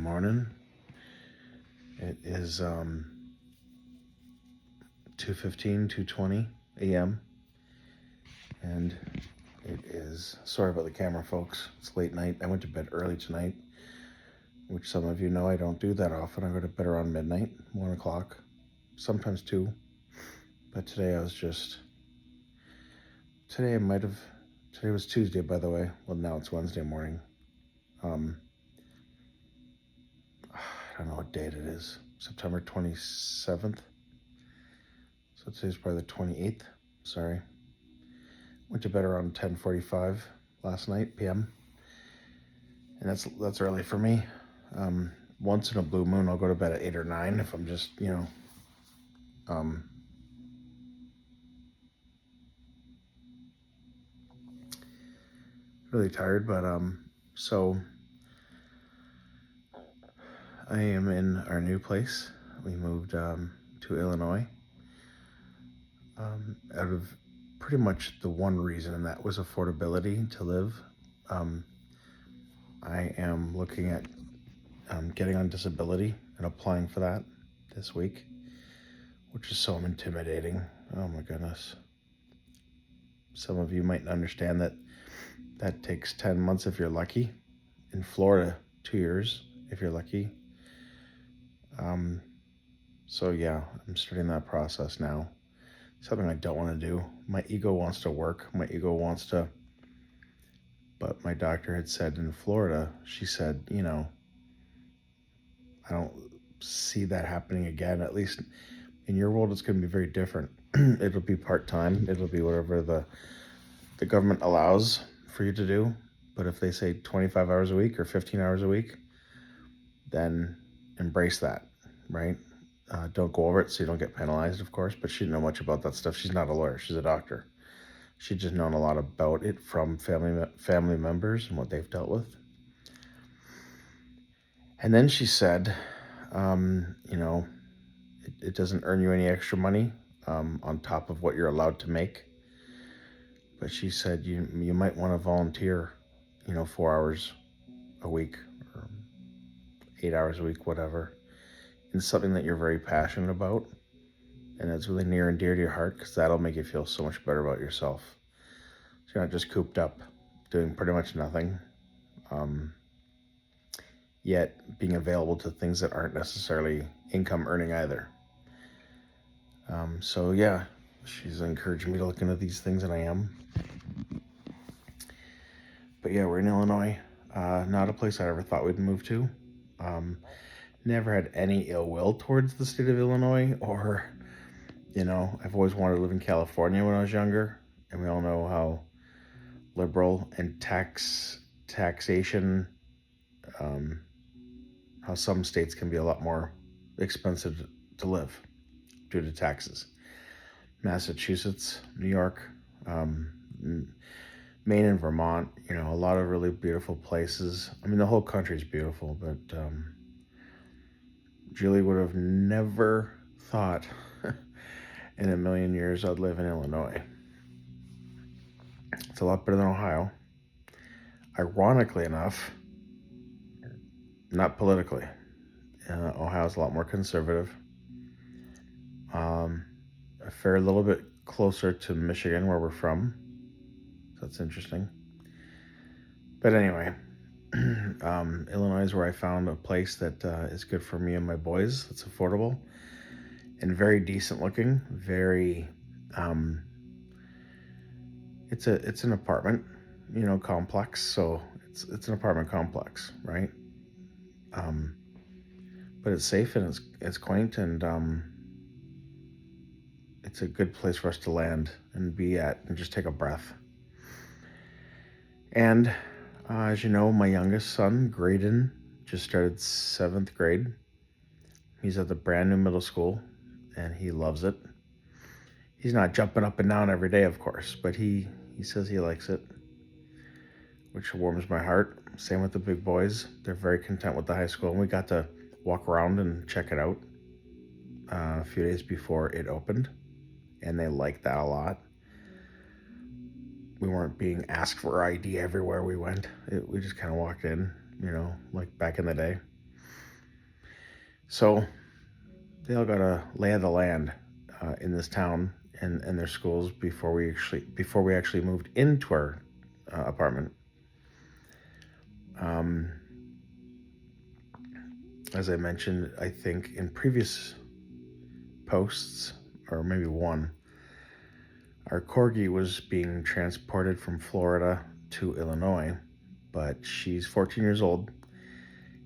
morning. It is 2:15, 2:20 a.m. and it is, sorry about the camera folks, it's late night. I went to bed early tonight, which some of you know I don't do that often. I go to bed around midnight, 1 o'clock, sometimes 2. But today today was Tuesday, by the way. Well, now it's Wednesday morning. I don't know what date it is. September 27th. So today's probably the 28th. Sorry. Went to bed around 10:45 last night, p.m. And that's early for me. Once in a blue moon, I'll go to bed at 8 or 9 if I'm just, really tired. But so I am in our new place. We moved to Illinois out of pretty much the one reason, and that was affordability to live. I am looking at getting on disability and applying for that this week, which is so intimidating. Oh my goodness. Some of you might understand that takes 10 months if you're lucky. In Florida, 2 years if you're lucky. So yeah, I'm starting that process now. Something I don't want to do. My ego wants to work. But my doctor had said in Florida, she said, I don't see that happening again. At least in your world, it's going to be very different. It'll be part-time. It'll be whatever the government allows for you to do. But if they say 25 hours a week or 15 hours a week, then embrace that, right? Don't go over it so you don't get penalized, of course. But she didn't know much about that stuff. She's not a lawyer. She's a doctor. She'd just known a lot about it from family members and what they've dealt with. And then she said, it doesn't earn you any extra money on top of what you're allowed to make. But she said you might want to volunteer, 4 hours a week or 8 hours a week, whatever, in something that you're very passionate about and that's really near and dear to your heart, because that'll make you feel so much better about yourself. So you're not just cooped up doing pretty much nothing, yet being available to things that aren't necessarily income earning either. So yeah, she's encouraging me to look into these things, and I am. But yeah, we're in Illinois. Not a place I ever thought we'd move to. Never had any ill will towards the state of Illinois, or, I've always wanted to live in California when I was younger, and we all know how liberal and taxation, how some states can be a lot more expensive to live due to taxes. Massachusetts, New York, Maine and Vermont, a lot of really beautiful places. I mean, the whole country is beautiful, but Julie would have never thought in a million years I'd live in Illinois. It's a lot better than Ohio. Ironically enough, not politically. Ohio's a lot more conservative. I fare a little bit closer to Michigan, where we're from. So that's interesting. But anyway, Illinois is where I found a place that is good for me and my boys. It's affordable and very decent looking. Very, it's an apartment, complex. So it's an apartment complex, right? But it's safe and it's quaint, and it's a good place for us to land and be at and just take a breath. And as you know, my youngest son, Graydon, just started 7th grade. He's at the brand new middle school, and he loves it. He's not jumping up and down every day, of course, but he says he likes it, which warms my heart. Same with the big boys. They're very content with the high school, and we got to walk around and check it out a few days before it opened, and they liked that a lot. We weren't being asked for ID everywhere we went. We just kind of walked in, like back in the day. So they all got a lay of the land in this town and their schools before we actually moved into our apartment. Um, as I mentioned, I think in previous posts, or maybe one, our corgi was being transported from Florida to Illinois, but she's 14 years old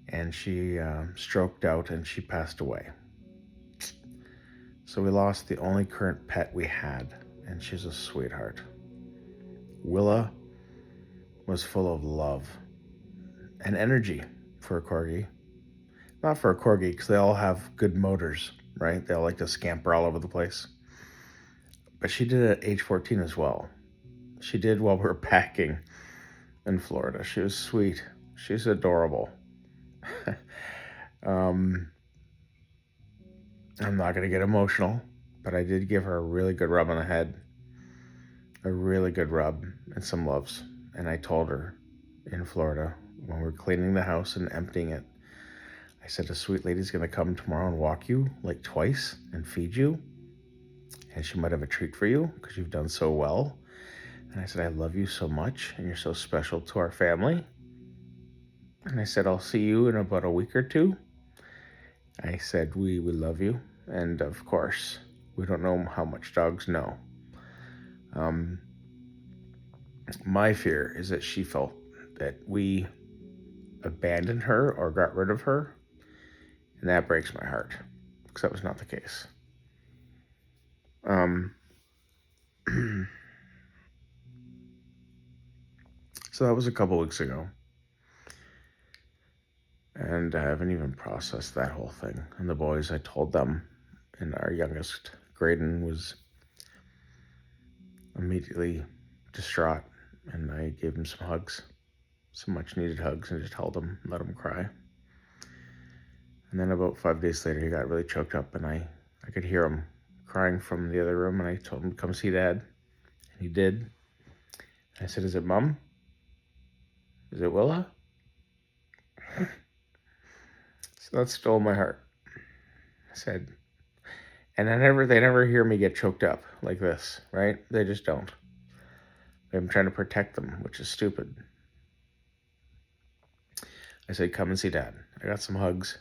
and she stroked out and she passed away. So we lost the only current pet we had, and she's a sweetheart. Willa was full of love and energy for a corgi. Not for a corgi, because they all have good motors, right? They all like to scamper all over the place. But she did it at age 14 as well. She did while we were packing in Florida. She was sweet. She's adorable. I'm not going to get emotional, but I did give her a really good rub on the head. A really good rub and some loves. And I told her in Florida when we were cleaning the house and emptying it, I said, a sweet lady's going to come tomorrow and walk you like twice and feed you. And she might have a treat for you because you've done so well. And I said, I love you so much and you're so special to our family. And I said, I'll see you in about a week or two. I said, we love you. And of course, we don't know how much dogs know. My fear is that she felt that we abandoned her or got rid of her. And that breaks my heart because that was not the case. So that was a couple weeks ago. And I haven't even processed that whole thing. And the boys, I told them, and our youngest, Graydon, was immediately distraught. And I gave him some hugs, some much needed hugs, and just held him, let him cry. And then about 5 days later, he got really choked up, and I could hear him crying from the other room, and I told him to come see Dad. And he did. And I said, is it Mom? Is it Willa? So that stole my heart. I said, and they never hear me get choked up like this, right? They just don't. I'm trying to protect them, which is stupid. I said, come and see Dad. I got some hugs.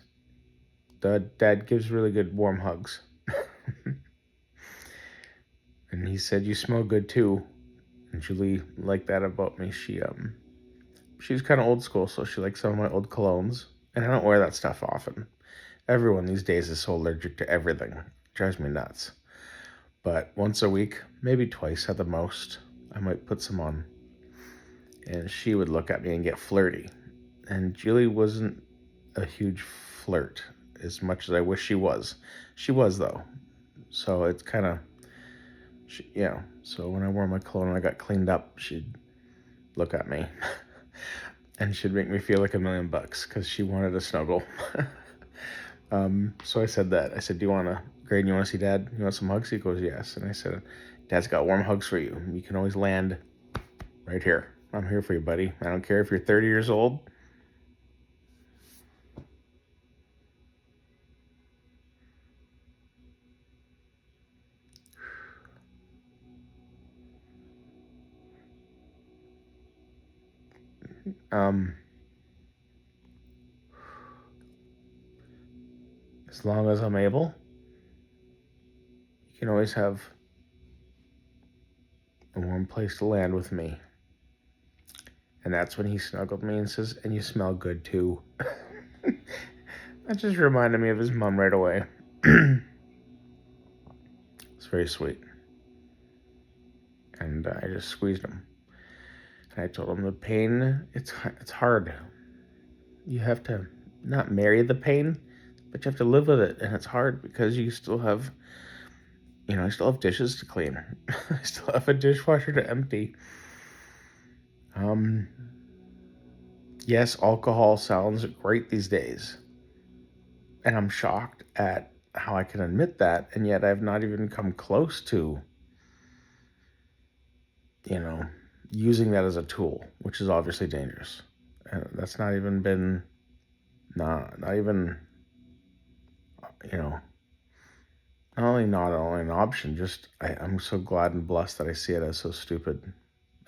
Dad gives really good warm hugs. And he said, you smell good too. And Julie liked that about me. She's kind of old school, so she likes some of my old colognes. And I don't wear that stuff often. Everyone these days is so allergic to everything. It drives me nuts. But once a week, maybe twice at the most, I might put some on. And she would look at me and get flirty. And Julie wasn't a huge flirt as much as I wish she was. She was, though. So it's kind of, so when I wore my cologne and I got cleaned up, she'd look at me. And she'd make me feel like $1,000,000 because she wanted a snuggle. So I said that. I said, Graydon, you want to see Dad? You want some hugs? He goes, yes. And I said, Dad's got warm hugs for you. You can always land right here. I'm here for you, buddy. I don't care if you're 30 years old. As long as I'm able, you can always have a warm place to land with me. And that's when he snuggled me and says, and you smell good too. That just reminded me of his mom right away. It's very sweet. And I just squeezed him. And I told him the pain, it's hard. You have to not marry the pain, but you have to live with it. And it's hard because you still have, I still have dishes to clean. I still have a dishwasher to empty. Yes, alcohol sounds great these days. And I'm shocked at how I can admit that. And yet I've not even come close to, using that as a tool, which is obviously dangerous. And that's not even been, not even you know, not only not only an option, just I'm so glad and blessed that I see it as so stupid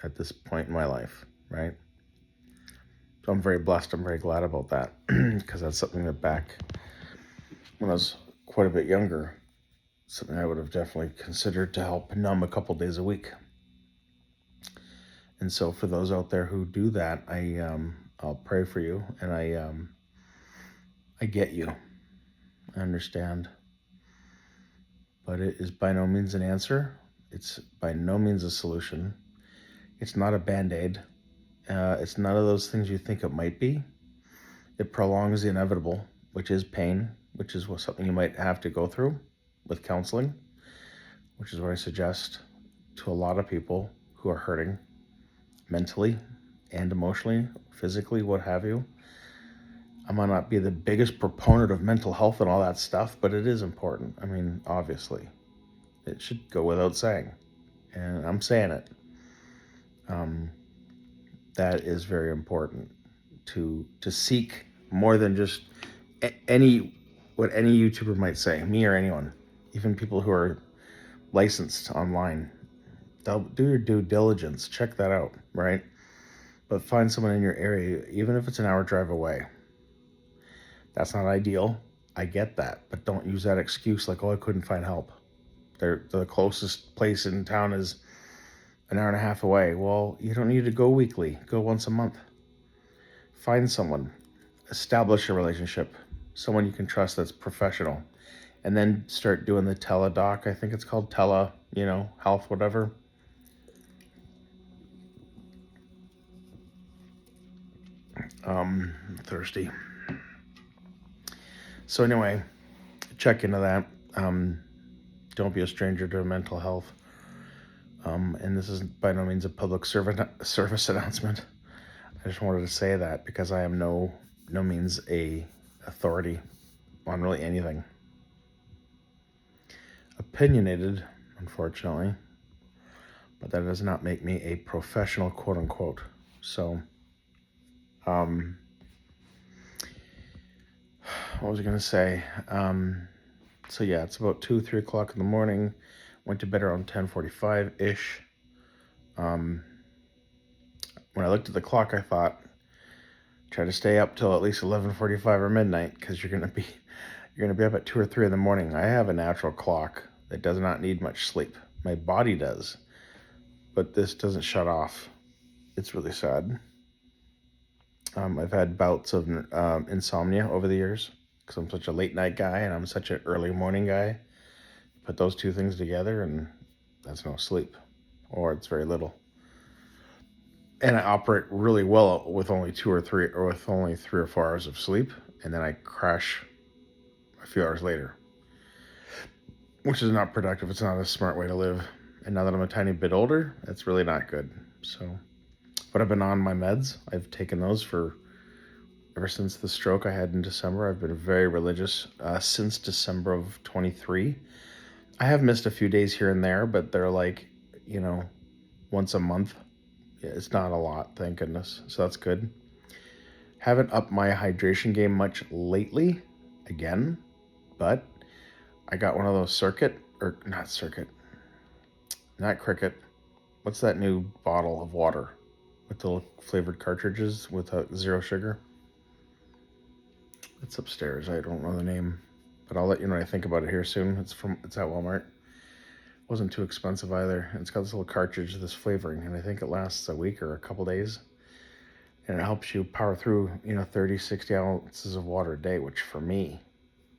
at this point in my life, right? So I'm very blessed. I'm very glad about that because that's something that back when I was quite a bit younger, something I would have definitely considered to help numb a couple days a week. And so for those out there who do that, I'll pray for you, and I get you. I understand, but it is by no means an answer. It's by no means a solution. It's not a band-aid. It's none of those things you think it might be. It prolongs the inevitable, which is pain, which is something you might have to go through with counseling, which is what I suggest to a lot of people who are hurting mentally and emotionally, physically, what have you. I might not be the biggest proponent of mental health and all that stuff, but it is important. I mean, obviously, it should go without saying, and I'm saying it. That is very important to seek more than just any what any YouTuber might say, me or anyone, even people who are licensed online. They'll do your due diligence, check that out, right? But find someone in your area, even if it's an hour drive away. That's not ideal. I get that, but don't use that excuse like, oh, I couldn't find help. The closest place in town is an hour and a half away. Well, you don't need to go weekly. Go once a month. Find someone. Establish a relationship. Someone you can trust that's professional. And then start doing the teledoc. I think it's called health, whatever. Thirsty. So anyway, check into that. Don't be a stranger to mental health. And this is by no means a public service announcement. I just wanted to say that because I am no means a authority on really anything. Opinionated, unfortunately, but that does not make me a professional, quote unquote. So, what was I gonna say? So yeah, it's about 2-3 o'clock in the morning. Went to bed around 10:45 ish. When I looked at the clock, I thought, try to stay up till at least 11:45 or midnight because you're gonna be up at 2 or 3 in the morning. I have a natural clock that does not need much sleep. My body does, but this doesn't shut off. It's really sad. I've had bouts of insomnia over the years because I'm such a late night guy and I'm such an early morning guy. Put those two things together and that's no sleep, or it's very little. And I operate really well with only 3 or 4 hours of sleep, and then I crash a few hours later, which is not productive. It's not a smart way to live. And now that I'm a tiny bit older, it's really not good. So, but I've been on my meds. I've taken those ever since the stroke I had in December. I've been very religious since December of 23. I have missed a few days here and there, but they're like, once a month. Yeah, it's not a lot, thank goodness. So that's good. Haven't upped my hydration game much lately, again, but I got one of those not Cricket. What's that new bottle of water with the flavored cartridges with zero sugar? It's upstairs. I don't know the name, but I'll let you know when I think about it here soon. It's at Walmart. Wasn't too expensive either. It's got this little cartridge, this flavoring, and I think it lasts a week or a couple days. And it helps you power through, 30, 60 ounces of water a day, which for me,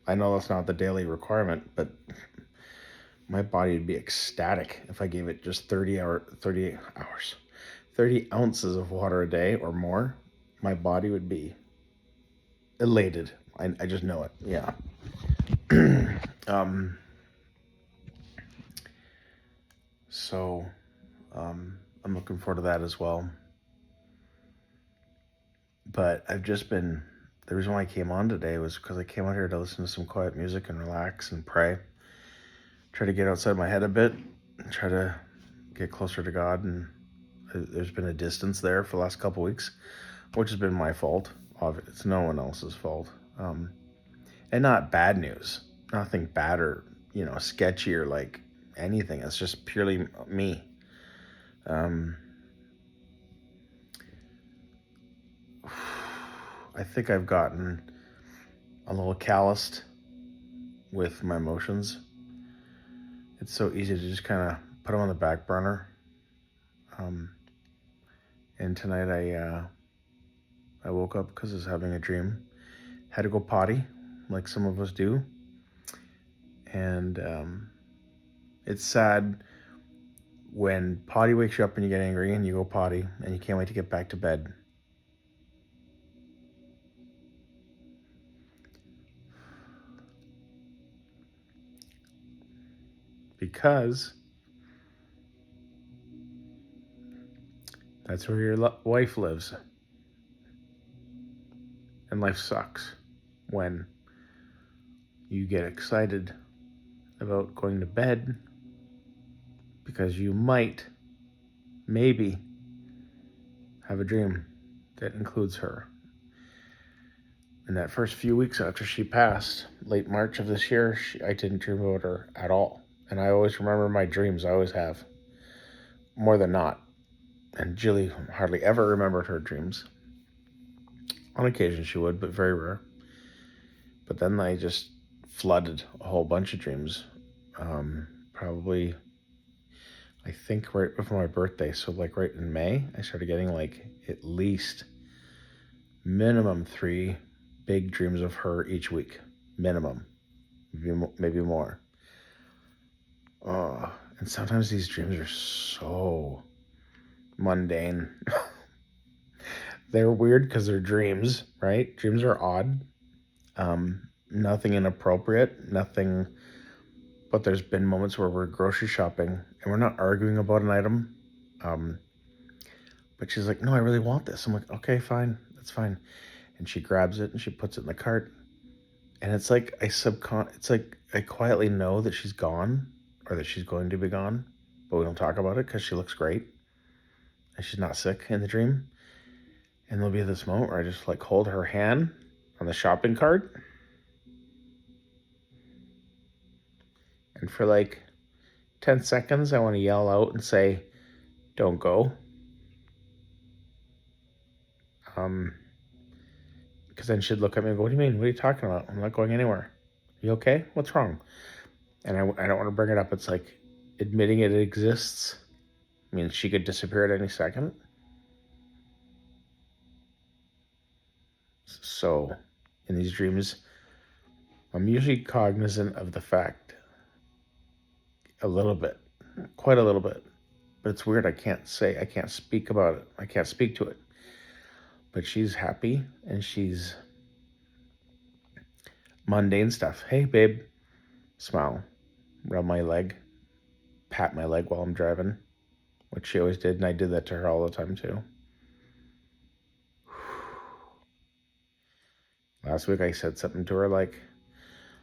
I know that's not the daily requirement, but my body would be ecstatic if I gave it just 30 ounces of water a day or more. My body would be elated. I just know it. Yeah. So I'm looking forward to that as well. But the reason why I came on today was because I came out here to listen to some quiet music and relax and pray. Try to get outside my head a bit, try to get closer to God. And there's been a distance there for the last couple weeks, which has been my fault. It's no one else's fault. And not bad news. nothing bad or, sketchy or like anything. It's just purely me. Um, I think I've gotten a little calloused with my emotions. It's so easy to just kind of put them on the back burner. Um, and tonight I woke up because I was having a dream. Had to go potty, like some of us do. And it's sad when potty wakes you up and you get angry and you go potty and you can't wait to get back to bed. Because that's where your wife lives. And life sucks when you get excited about going to bed because you might, maybe, have a dream that includes her. In that first few weeks after she passed, late March of this year, I didn't dream about her at all. And I always remember my dreams. I always have, more than not. And Jilly hardly ever remembered her dreams. On occasion she would, but very rare. But then I just flooded a whole bunch of dreams. Probably, I think right before my birthday. So like right in May, I started getting like at least minimum 3 big dreams of her each week. Minimum. Maybe more. And sometimes these dreams are so mundane. They're weird because they're dreams, right? Dreams are odd. Nothing inappropriate, nothing. But there's been moments where we're grocery shopping and we're not arguing about an item. But she's like, no, I really want this. I'm like, okay, fine, that's fine. And she grabs it and she puts it in the cart. And it's like it's like I quietly know that she's gone or that she's going to be gone, but we don't talk about it because she looks great and she's not sick in the dream. And there'll be this moment where I just like hold her hand on the shopping cart. And for like 10 seconds, I want to yell out and say, don't go. Because then she'd look at me and go, what do you mean? What are you talking about? I'm not going anywhere. You okay? What's wrong? And I don't want to bring it up. It's like admitting it exists. I mean, she could disappear at any second. So in these dreams, I'm usually cognizant of the fact a little bit, quite a little bit. But it's weird. I can't speak about it. I can't speak to it. But she's happy and she's mundane stuff. Hey, babe. Smile. Rub my leg. Pat my leg while I'm driving, which she always did. And I did that to her all the time, too. Last week I said something to her like,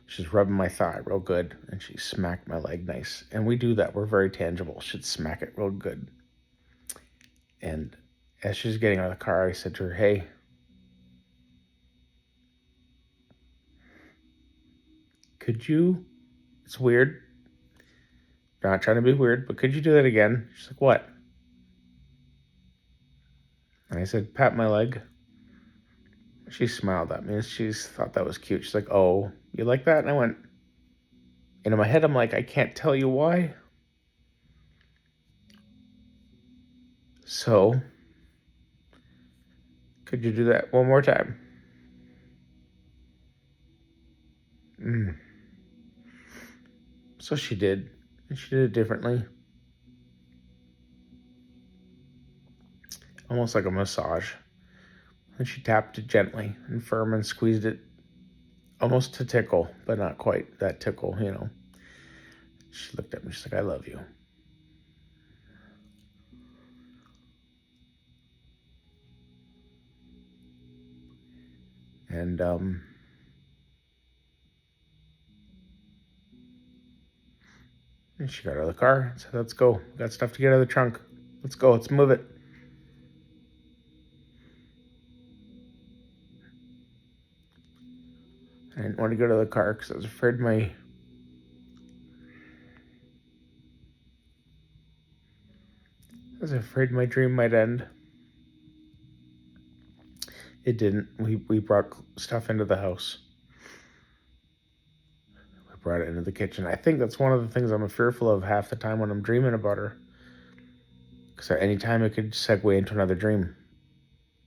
she's rubbing my thigh real good, and she smacked my leg nice. And we do that. We're very tangible. She'd smack it real good. And as she's getting out of the car, I said to her, hey, could you, it's weird, not trying to be weird, but could you do that again? She's like, what? And I said, pat my leg. She smiled at me and she thought that was cute. She's like, oh, you like that? And I went, and in my head, I'm like, I can't tell you why. So, could you do that one more time? So she did. And she did it differently. Almost like a massage. And she tapped it gently and firm and squeezed it almost to tickle, but not quite that tickle, She looked at me, she's like, I love you. And she got out of the car and said, let's go. We got stuff to get out of the trunk. Let's go, let's move it. I didn't want to go to the car because I was afraid my I was afraid my dream might end. It didn't. We brought stuff into the house. We brought it into the kitchen. I think that's one of the things I'm fearful of half the time when I'm dreaming about her. Because at any time it could segue into another dream.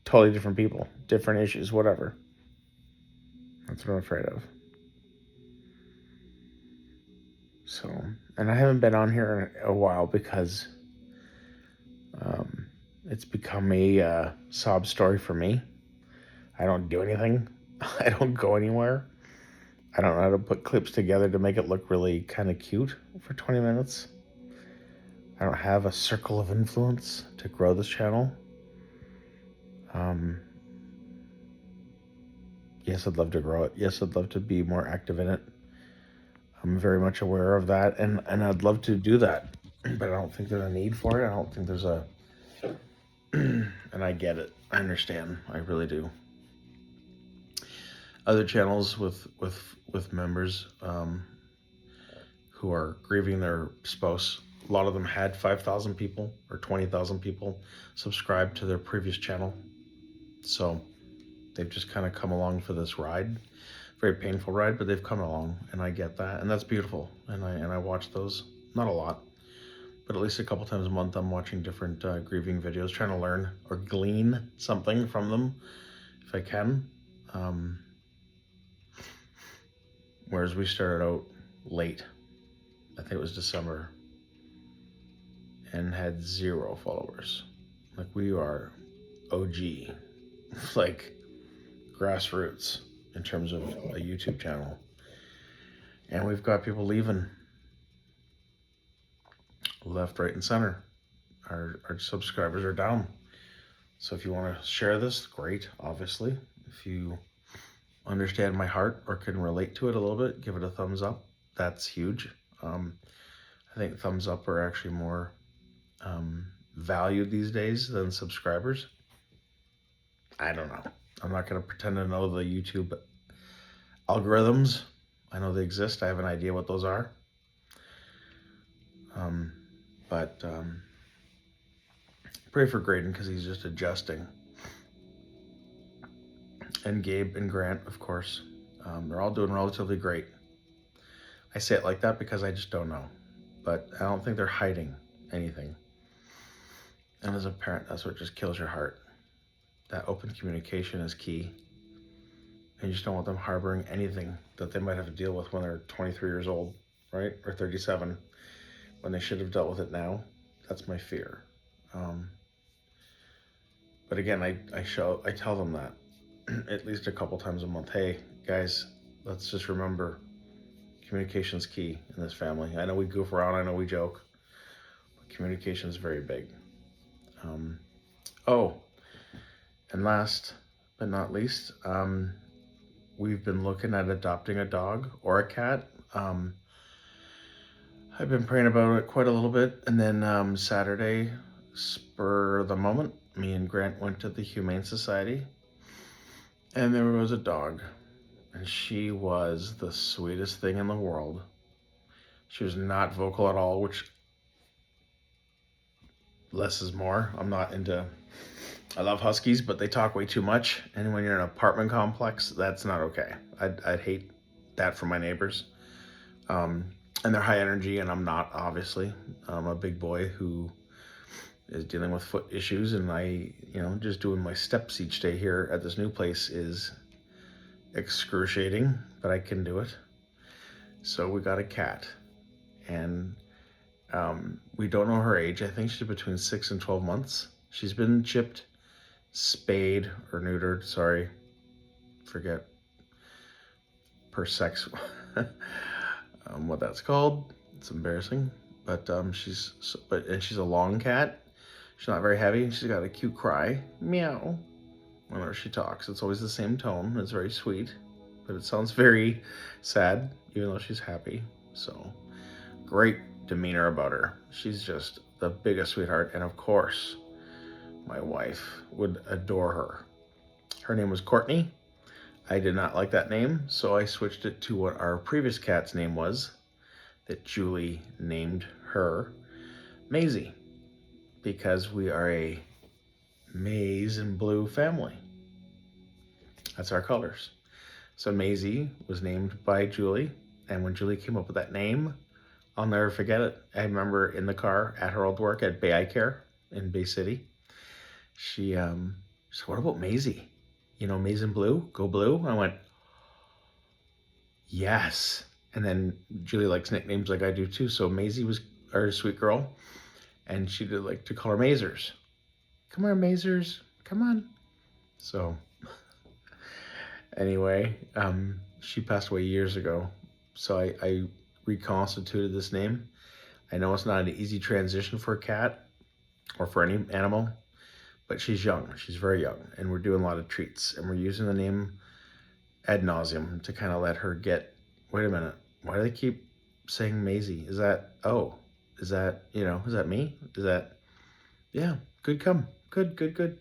Totally different people, different issues, whatever. That's what I'm afraid of. So, and I haven't been on here in a while because it's become a sob story for me. I don't do anything. I don't go anywhere. I don't know how to put clips together to make it look really kind of cute for 20 minutes. I don't have a circle of influence to grow this channel. Yes, I'd love to grow it. Yes, I'd love to be more active in it. I'm very much aware of that, and I'd love to do that, but I don't think there's a need for it. I don't think there's a, and I get it. I understand. I really do. Other channels with members who are grieving their spouse. A lot of them had 5,000 people or 20,000 people subscribe to their previous channel. So they've just kind of come along for this ride. Very painful ride, but they've come along, and I get that, and that's beautiful. And I watch those, not a lot, but at least a couple times a month. I'm watching different grieving videos, trying to learn or glean something from them if I can. Whereas we started out late, I think it was December, and had 0 followers. Like, we are OG, like grassroots in terms of a YouTube channel. And we've got people leaving left, right, and center. Our subscribers are down. So if you want to share this, great, obviously. If you understand my heart or can relate to it a little bit, give it a thumbs up. That's huge. I think thumbs up are actually more valued these days than subscribers. I don't know. I'm not going to pretend to know the YouTube algorithms. I know they exist. I have an idea what those are. But pray for Graydon because he's just adjusting. And Gabe and Grant, of course. They're all doing relatively great. I say it like that because I just don't know. But I don't think they're hiding anything. And as a parent, that's what just kills your heart. That open communication is key. And you just don't want them harboring anything that they might have to deal with when they're 23 years old, right? Or 37, when they should have dealt with it now. That's my fear. But again, I tell them that at least a couple times a month. Hey, guys, let's just remember communication's key in this family. I know we goof around, I know we joke, but communication is very big. And last but not least, we've been looking at adopting a dog or a cat. I've been praying about it quite a little bit, and then Saturday, spur of the moment, me and Grant went to the Humane Society, and there was a dog, and she was the sweetest thing in the world. She was not vocal at all, which less is more. I love huskies, but they talk way too much, and when you're in an apartment complex, that's not okay. I'd hate that for my neighbors. And they're high energy, and I'm not, obviously. I'm a big boy who is dealing with foot issues, and just doing my steps each day here at this new place is excruciating, but I can do it. So we got a cat, and we don't know her age. I think she's between 6 and 12 months. She's been chipped, spayed, or neutered, sorry, forget per sex what that's called. It's embarrassing, but she's a long cat. She's not very heavy. She's got a cute cry, meow, whenever she talks. It's always the same tone. It's very sweet, but it sounds very sad, even though she's happy. So great demeanor about her. She's just the biggest sweetheart, and of course, my wife would adore her. Her name was Courtney. I did not like that name, so I switched it to what our previous cat's name was, that Julie named her, Maisie. because we are a maize and blue family. That's our colors. So Maisie was named by Julie, and when Julie came up with that name, I'll never forget it. I remember in the car at her old work at Bay Eye Care in Bay City, she said, "What about Maisie? You know, maize and blue, go blue." I went, "Yes." And then Julie likes nicknames like I do too. So Maisie was our sweet girl, and she did like to call her Mazers. Come on, Mazers, come on. So anyway, she passed away years ago, so I reconstituted this name. I know it's not an easy transition for a cat or for any animal, but she's young. She's very young, and we're doing a lot of treats, and we're using the name ad nauseum to kind of let her get, wait a minute, why do they keep saying Maisie? Is that, oh, is that, is that me? Is that, yeah, good.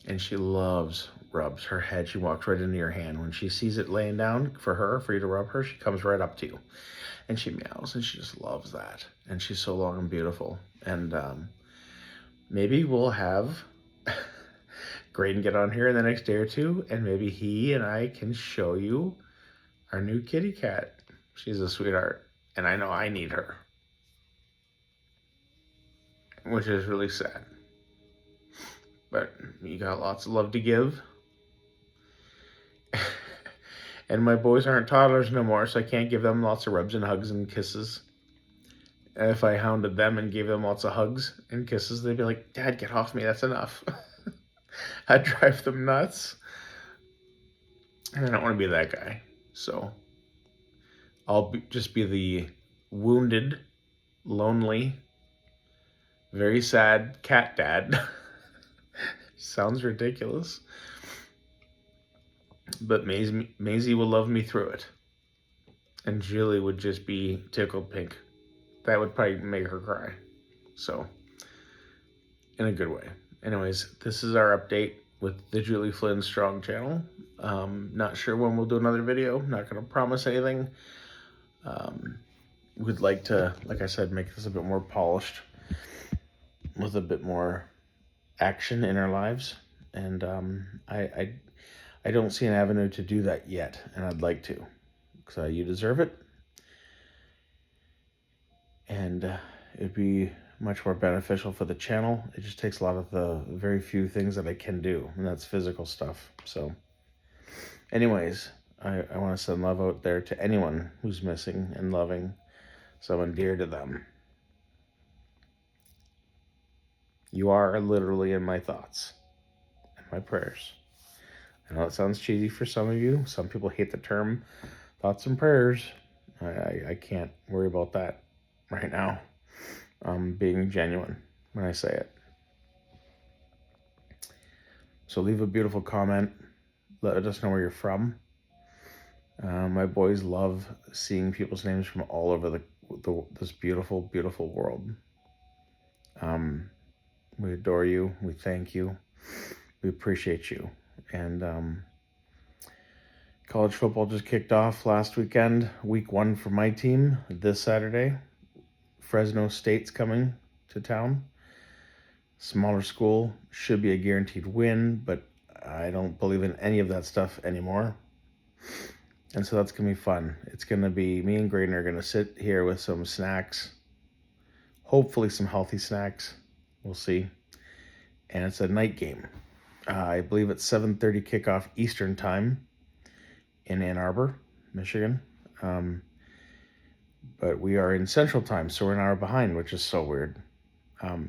And she loves rubs. Her head, she walks right into your hand. When she sees it laying down for you to rub her, she comes right up to you. And she meows, and she just loves that. And she's so long and beautiful. And maybe we'll have Graydon get on here in the next day or two, and maybe he and I can show you our new kitty cat. She's a sweetheart, and I know I need her, which is really sad. But you got lots of love to give. And my boys aren't toddlers no more, so I can't give them lots of rubs and hugs and kisses. And if I hounded them and gave them lots of hugs and kisses, they'd be like, "Dad, get off me, that's enough." I'd drive them nuts. And I don't want to be that guy. So I'll just be the wounded, lonely, very sad cat dad. Sounds ridiculous. But Maisie will love me through it. And Julie would just be tickled pink. That would probably make her cry. So, in a good way. Anyways, this is our update with the Julie Flynn Strong channel. Not sure when we'll do another video. Not going to promise anything. We'd like to, like I said, make this a bit more polished with a bit more action in our lives. And I don't see an avenue to do that yet, and I'd like to, because you deserve it. And it'd be much more beneficial for the channel. It just takes a lot of the very few things that I can do, and that's physical stuff. So anyways, I want to send love out there to anyone who's missing and loving someone dear to them. You are literally in my thoughts and my prayers. I know it sounds cheesy for some of you. Some people hate the term thoughts and prayers. I can't worry about that right now. I'm being genuine when I say it. So leave a beautiful comment. Let us know where you're from. My boys love seeing people's names from all over this beautiful, beautiful world. We adore you. We thank you. We appreciate you. And college football just kicked off last weekend. Week 1 for my team this Saturday. Fresno State's coming to town. Smaller school, should be a guaranteed win, but I don't believe in any of that stuff anymore. And so that's going to be fun. It's going to be, me and Graydon are going to sit here with some snacks. Hopefully some healthy snacks. We'll see. And it's a night game. I believe it's 7:30 kickoff Eastern time in Ann Arbor, Michigan. But we are in Central time, so we're an hour behind, which is so weird.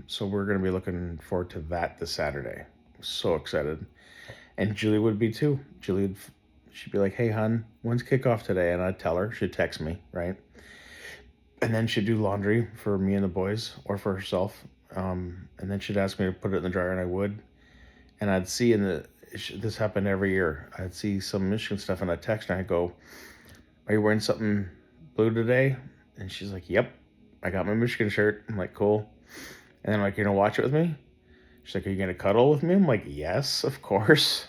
So we're going to be looking forward to that this Saturday. So excited. And Julie would be too. She'd be like, "Hey, hon, when's kickoff today?" And I'd tell her. She'd text me, right? And then she'd do laundry for me and the boys, or for herself. And then she'd ask me to put it in the dryer, and I would. And I'd see this happened every year. I'd see some Michigan stuff, and I'd text her, and I'd go, "Are you wearing something blue today?" And she's like, "Yep, I got my Michigan shirt." I'm like, "Cool." And then I'm like, "You gonna watch it with me?" She's like, "Are you gonna cuddle with me?" I'm like, "Yes, of course."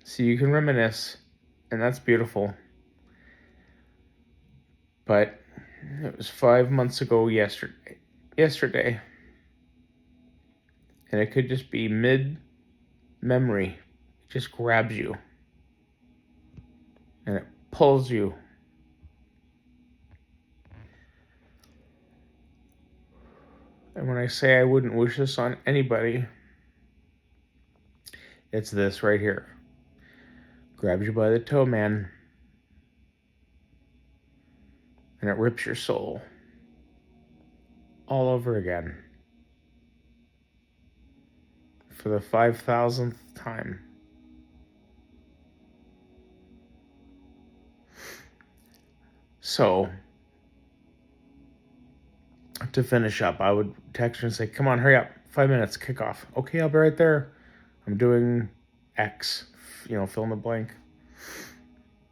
So you can reminisce, and that's beautiful. But it was 5 months ago yesterday. And it could just be mid-memory. It just grabs you. And it pulls you. And when I say I wouldn't wish this on anybody, it's this right here. Grabs you by the toe, man. And it rips your soul all over again. For the 5,000th time. So, to finish up, I would text her and say, come on, hurry up. 5 minutes, kickoff. Okay, I'll be right there. I'm doing X, fill in the blank.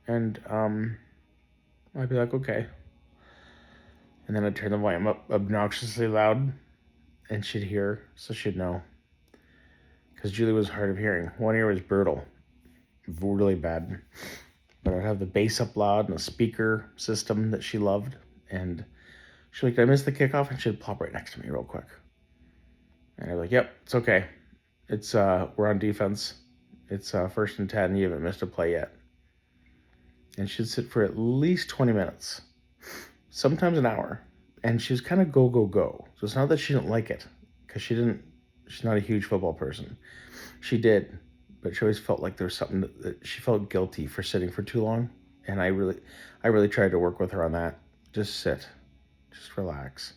And I'd be like, okay. And then I'd turn the volume up obnoxiously loud, and she'd hear, so she'd know. Because Julie was hard of hearing. One ear was brutal. Really bad. But I'd have the bass up loud and a speaker system that she loved. And she'd be like, did I miss the kickoff? And she'd plop right next to me real quick. And I'd be like, yep, it's okay. It's we're on defense. It's 1st and 10. You haven't missed a play yet. And she'd sit for at least 20 minutes. Sometimes an hour. And she was kind of go, go, go. So it's not that she didn't like it. Because she's not a huge football person. She did. But she always felt like there was something that she felt guilty for sitting for too long. And I really tried to work with her on that. Just sit. Just relax.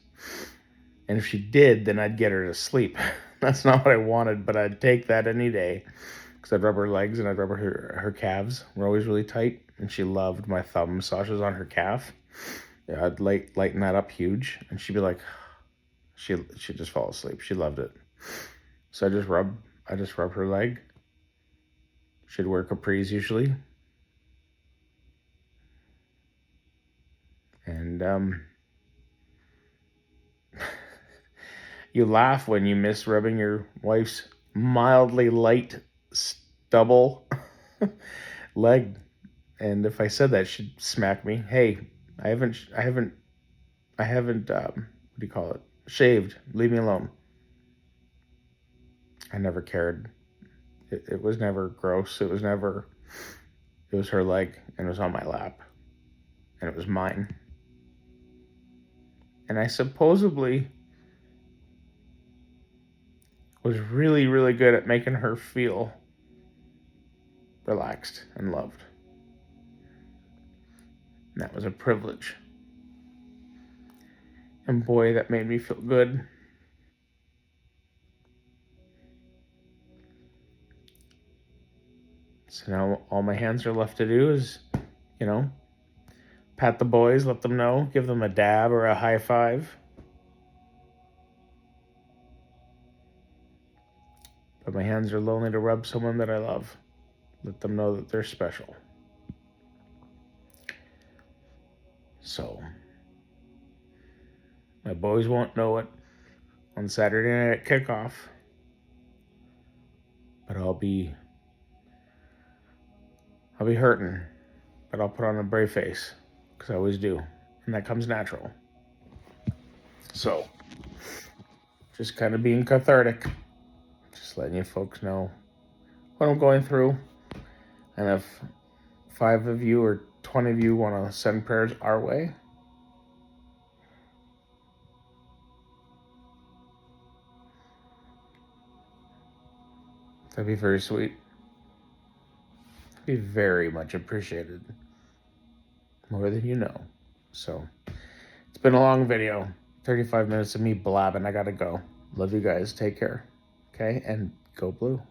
And if she did, then I'd get her to sleep. That's not what I wanted, but I'd take that any day. Because I'd rub her legs and I'd rub her calves. Were always really tight. And she loved my thumb massages on her calf. Yeah, I'd lighten that up huge. And she'd be like, she'd just fall asleep. She loved it. So I just rub her leg. She'd wear capris usually. And you laugh when you miss rubbing your wife's mildly light stubble leg. And if I said that, she'd smack me. Hey, I haven't what do you call it? Shaved. Leave me alone. I never cared. It was never gross. It was her leg, and it was on my lap. And it was mine. And I supposedly was really, really good at making her feel relaxed and loved. And that was a privilege. And boy, that made me feel good. So now all my hands are left to do is, pat the boys, let them know, give them a dab or a high five. But my hands are lonely to rub someone that I love. Let them know that they're special. So, my boys won't know it on Saturday night at kickoff. But I'll be hurting. But I'll put on a brave face. Because I always do. And that comes natural. So, just kind of being cathartic. Just letting you folks know what I'm going through. And if 5 of you or 20 of you want to send prayers our way, that'd be very sweet. Be very much appreciated. More than you know. So, it's been a long video. 35 minutes of me blabbing. I gotta go. Love you guys. Take care. Okay? And go blue.